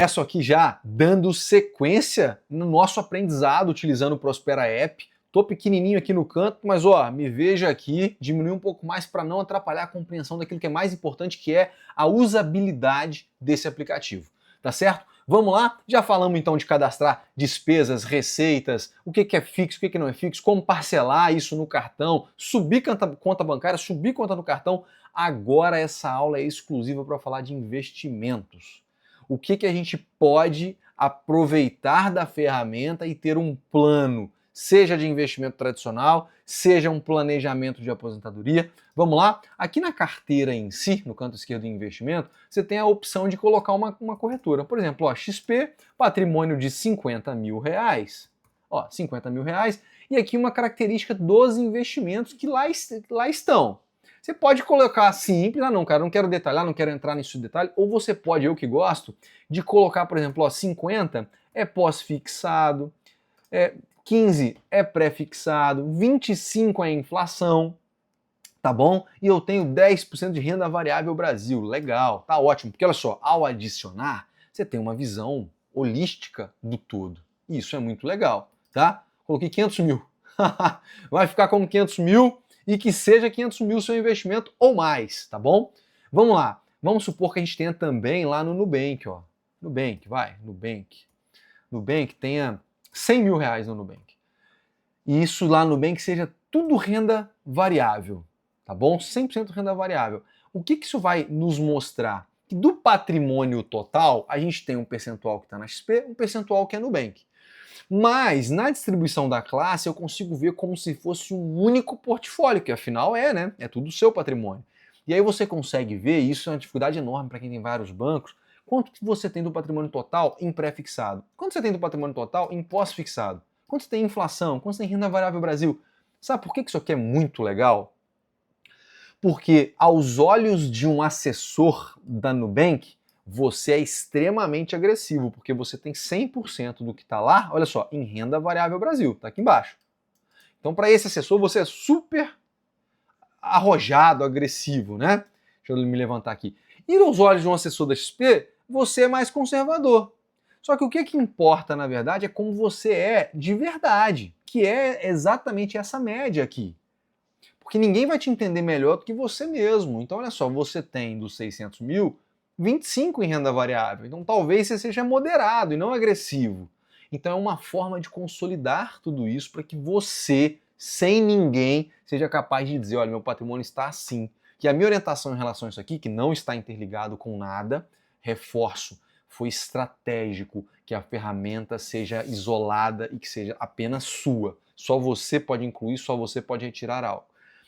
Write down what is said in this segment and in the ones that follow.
Começo aqui já dando sequência no nosso aprendizado utilizando o Prospera App. Tô pequenininho aqui no canto, mas ó, me veja aqui, diminuir um pouco mais para não atrapalhar a compreensão daquilo que é mais importante, que é a usabilidade desse aplicativo. Tá certo? Vamos lá? Já falamos então de cadastrar despesas, receitas, o que é fixo, o que não é fixo, como parcelar isso no cartão, subir conta bancária, subir conta no cartão. Agora essa aula é exclusiva para falar de investimentos. O que a gente pode aproveitar da ferramenta e ter um plano, seja de investimento tradicional, seja um planejamento de aposentadoria. Vamos lá? Aqui na carteira em si, no canto esquerdo de investimento, você tem a opção de colocar uma corretora. Por exemplo, ó, XP, patrimônio de 50 mil reais. Ó, 50 mil reais. E aqui uma característica dos investimentos que lá estão. Você pode colocar simples, não, cara, não quero detalhar, não quero entrar nisso de detalhe, ou você pode, eu que gosto, de colocar, por exemplo, ó, 50 é pós-fixado, 15 é pré-fixado, 25 é inflação, tá bom? E eu tenho 10% de renda variável Brasil, legal, tá ótimo, porque olha só, ao adicionar, você tem uma visão holística do todo, e isso é muito legal, tá? Coloquei 500 mil, vai ficar como 500 mil, e que seja 500 mil seu investimento ou mais, tá bom? Vamos lá, vamos supor que a gente tenha também lá no Nubank, ó. Nubank tenha 100 mil reais no Nubank. E isso lá no Nubank seja tudo renda variável, tá bom? 100% renda variável. O que isso vai nos mostrar? Que do patrimônio total, a gente tem um percentual que está na XP, um percentual que é no Nubank. Mas na distribuição da classe eu consigo ver como se fosse um único portfólio, que afinal é, né? É tudo seu patrimônio. E aí você consegue ver, isso é uma dificuldade enorme para quem tem vários bancos, quanto que você tem do patrimônio total em pré-fixado, quanto você tem do patrimônio total em pós-fixado, quanto você tem em inflação, quanto você tem em renda variável Brasil. Sabe por que isso aqui é muito legal? Porque aos olhos de um assessor da Nubank, você é extremamente agressivo, porque você tem 100% do que está lá, olha só, em renda variável Brasil, está aqui embaixo. Então, para esse assessor, você é super arrojado, agressivo, né? Deixa eu me levantar aqui. E aos olhos de um assessor da XP, você é mais conservador. Só que o que importa, na verdade, é como você é de verdade, que é exatamente essa média aqui. Porque ninguém vai te entender melhor do que você mesmo. Então, olha só, você tem dos 600 mil, 25 em renda variável. Então talvez você seja moderado e não agressivo. Então é uma forma de consolidar tudo isso para que você, sem ninguém, seja capaz de dizer, olha, meu patrimônio está assim. Que a minha orientação em relação a isso aqui, que não está interligado com nada, reforço, foi estratégico que a ferramenta seja isolada e que seja apenas sua. Só você pode incluir, só você pode retirar algo.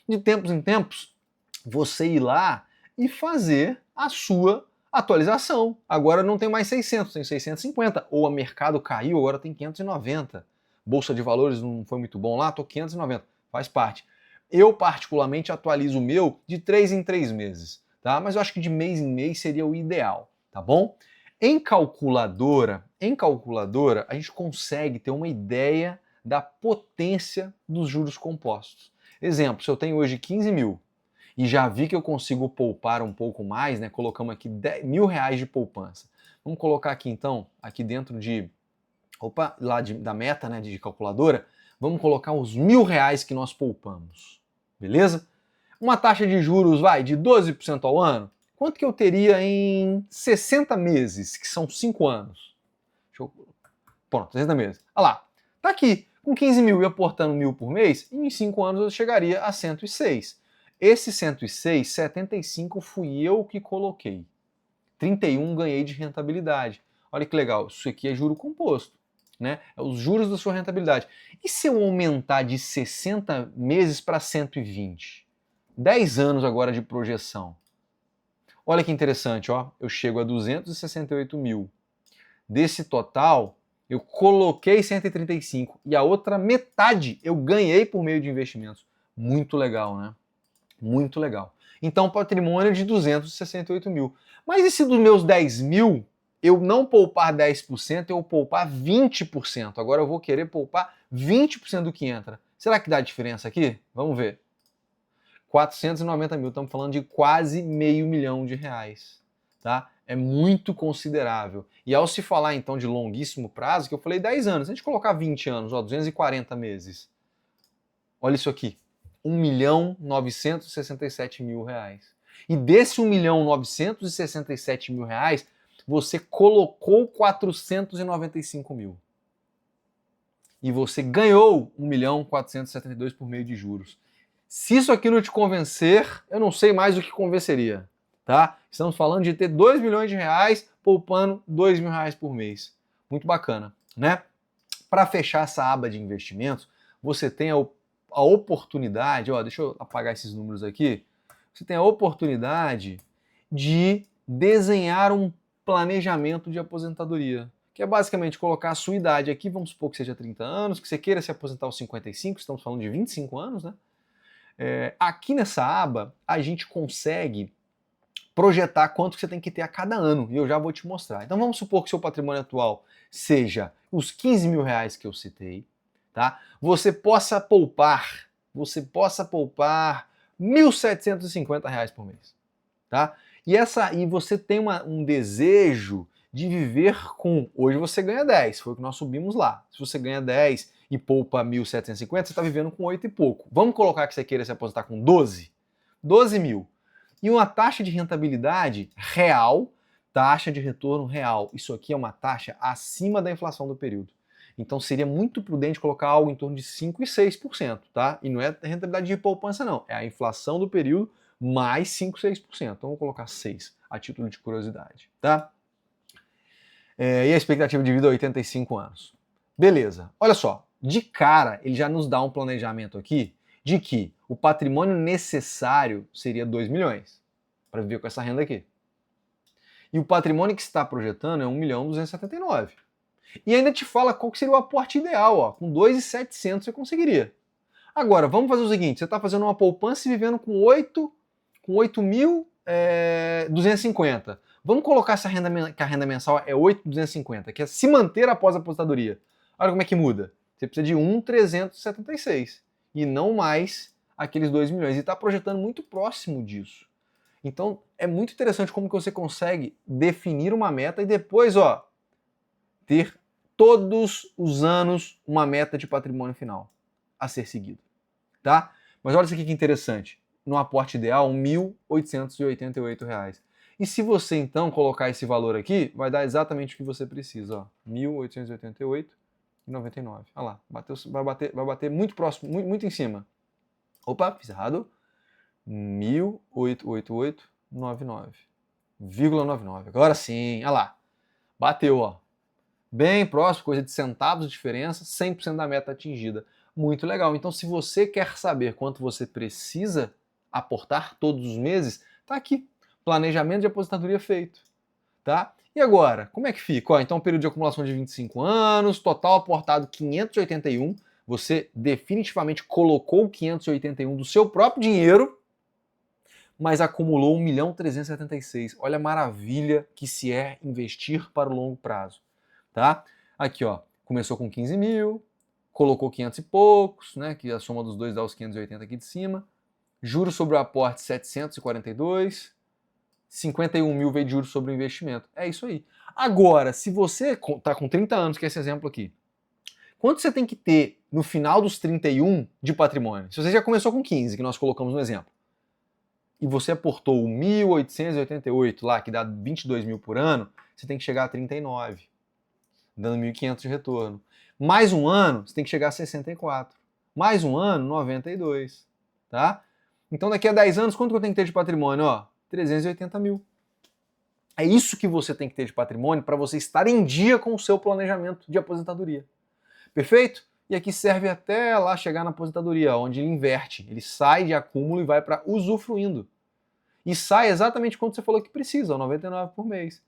De tempos em tempos, você ir lá e fazer a sua atualização. Agora não tem mais 600, tem 650. Ou o mercado caiu, agora tem 590. Bolsa de valores não foi muito bom lá, tô 590. Faz parte. Eu particularmente atualizo o meu de 3 em 3 meses, tá? Mas eu acho que de mês em mês seria o ideal, tá bom? Em calculadora, a gente consegue ter uma ideia da potência dos juros compostos. Exemplo, se eu tenho hoje 15 mil, e já vi que eu consigo poupar um pouco mais, né? Colocamos aqui 10 mil reais de poupança. Vamos colocar aqui então, aqui dentro de, da meta, né, de calculadora, vamos colocar os 1.000 reais que nós poupamos, beleza? Uma taxa de juros, de 12% ao ano, quanto que eu teria em 60 meses, que são 5 anos? Pronto, 60 meses. Olha lá, tá aqui, com 15 mil e aportando 1.000 por mês, em 5 anos eu chegaria a 106. Esse 106, 75 fui eu que coloquei. 31 ganhei de rentabilidade. Olha que legal, isso aqui é juro composto, né? É os juros da sua rentabilidade. E se eu aumentar de 60 meses para 120? 10 anos agora de projeção. Olha que interessante, ó. Eu chego a 268 mil. Desse total, eu coloquei 135 e a outra metade eu ganhei por meio de investimentos. Muito legal, né? Muito legal. Então, patrimônio de 268 mil. Mas e se dos meus 10 mil, eu não poupar 10%, eu poupar 20%? Agora eu vou querer poupar 20% do que entra. Será que dá diferença aqui? Vamos ver. 490 mil, estamos falando de quase R$500 mil. tá? É muito considerável. E ao se falar então de longuíssimo prazo, que eu falei 10 anos, se a gente colocar 20 anos, ó, 240 meses, olha isso aqui, R$ 1.967.000. E desse R$ 1.967.000, você colocou 495 mil. E você ganhou 1.472.000 por meio de juros. Se isso aqui não te convencer, eu não sei mais o que convenceria, tá? Estamos falando de ter R$ 2 milhões poupando R$ 2.000 por mês. Muito bacana, né? Para fechar essa aba de investimentos, você tem a oportunidade, ó, deixa eu apagar esses números aqui, você tem a oportunidade de desenhar um planejamento de aposentadoria, que é basicamente colocar a sua idade aqui, vamos supor que seja 30 anos, que você queira se aposentar aos 55, estamos falando de 25 anos, né? Aqui nessa aba, a gente consegue projetar quanto que você tem que ter a cada ano, e eu já vou te mostrar. Então vamos supor que seu patrimônio atual seja os R$ 15 mil que eu citei, tá? Você possa poupar R$ 1.750 por mês, tá? E você tem um desejo de viver com, hoje você ganha 10, foi o que nós subimos lá. Se você ganha 10 e poupa 1.750, você está vivendo com 8 e pouco. Vamos colocar que você queira se aposentar com 12 mil. E uma taxa de rentabilidade real, taxa de retorno real. Isso aqui é uma taxa acima da inflação do período. Então seria muito prudente colocar algo em torno de 5% e 6%, tá? E não é rentabilidade de poupança não, é a inflação do período mais 5%, 6%. Então vou colocar 6%, a título de curiosidade, tá? E a expectativa de vida é 85 anos. Beleza, olha só, de cara ele já nos dá um planejamento aqui de que o patrimônio necessário seria 2 milhões para viver com essa renda aqui. E o patrimônio que está projetando é 1.279.000. E ainda te fala qual que seria o aporte ideal, ó, com 2.700 você conseguiria. Agora, vamos fazer o seguinte, você está fazendo uma poupança e vivendo com 8.250. Vamos colocar essa renda, que a renda mensal é 8.250, que é se manter após a aposentadoria. Olha como é que muda. Você precisa de 1.376 e não mais aqueles 2 milhões. E está projetando muito próximo disso. Então, é muito interessante como que você consegue definir uma meta e depois, ó, ter todos os anos uma meta de patrimônio final a ser seguido, tá? Mas olha isso aqui que interessante. No aporte ideal, R$ 1.888. E se você então colocar esse valor aqui, vai dar exatamente o que você precisa, ó, R$ 1.888,99. Olha lá, vai bater muito próximo, muito em cima. Opa, fiz errado. 1.888,99. Agora sim, olha lá. Bateu, ó. Bem próximo, coisa de centavos de diferença, 100% da meta atingida. Muito legal. Então, se você quer saber quanto você precisa aportar todos os meses, tá aqui. Planejamento de aposentadoria feito, tá? E agora, como é que fica? Ó, então, período de acumulação de 25 anos, total aportado 581. Você definitivamente colocou 581 do seu próprio dinheiro, mas acumulou 1.376.000. Olha a maravilha que se é investir para o longo prazo. Tá? Aqui, ó, começou com 15 mil, colocou 500 e poucos, né, que a soma dos dois dá os 580 aqui de cima, juros sobre o aporte 742, 51 mil veio de juros sobre o investimento. É isso aí. Agora, se você tá com 30 anos, que é esse exemplo aqui, quanto você tem que ter no final dos 31 de patrimônio? Se você já começou com 15, que nós colocamos no exemplo, e você aportou 1.888 lá, que dá 22 mil por ano, você tem que chegar a 39. Dando 1.500 de retorno. Mais um ano, você tem que chegar a 64. Mais um ano, 92. Tá? Então daqui a 10 anos, quanto que eu tenho que ter de patrimônio? Ó, 380 mil. É isso que você tem que ter de patrimônio para você estar em dia com o seu planejamento de aposentadoria. Perfeito? E aqui serve até lá chegar na aposentadoria, onde ele inverte. Ele sai de acúmulo e vai para usufruindo. E sai exatamente quanto você falou que precisa, 99 por mês.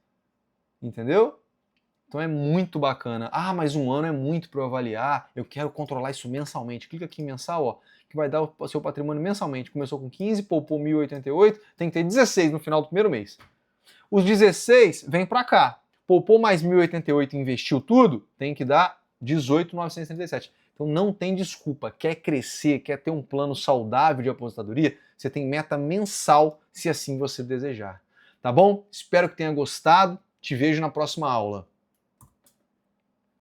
Entendeu? Então é muito bacana. Ah, mas um ano é muito para eu avaliar, eu quero controlar isso mensalmente. Clica aqui em mensal, ó, que vai dar o seu patrimônio mensalmente. Começou com 15, poupou 1.088, tem que ter 16 no final do primeiro mês. Os 16 vem para cá. Poupou mais 1.088 e investiu tudo, tem que dar 18.937. Então não tem desculpa. Quer crescer, quer ter um plano saudável de aposentadoria, você tem meta mensal, se assim você desejar. Tá bom? Espero que tenha gostado. Te vejo na próxima aula.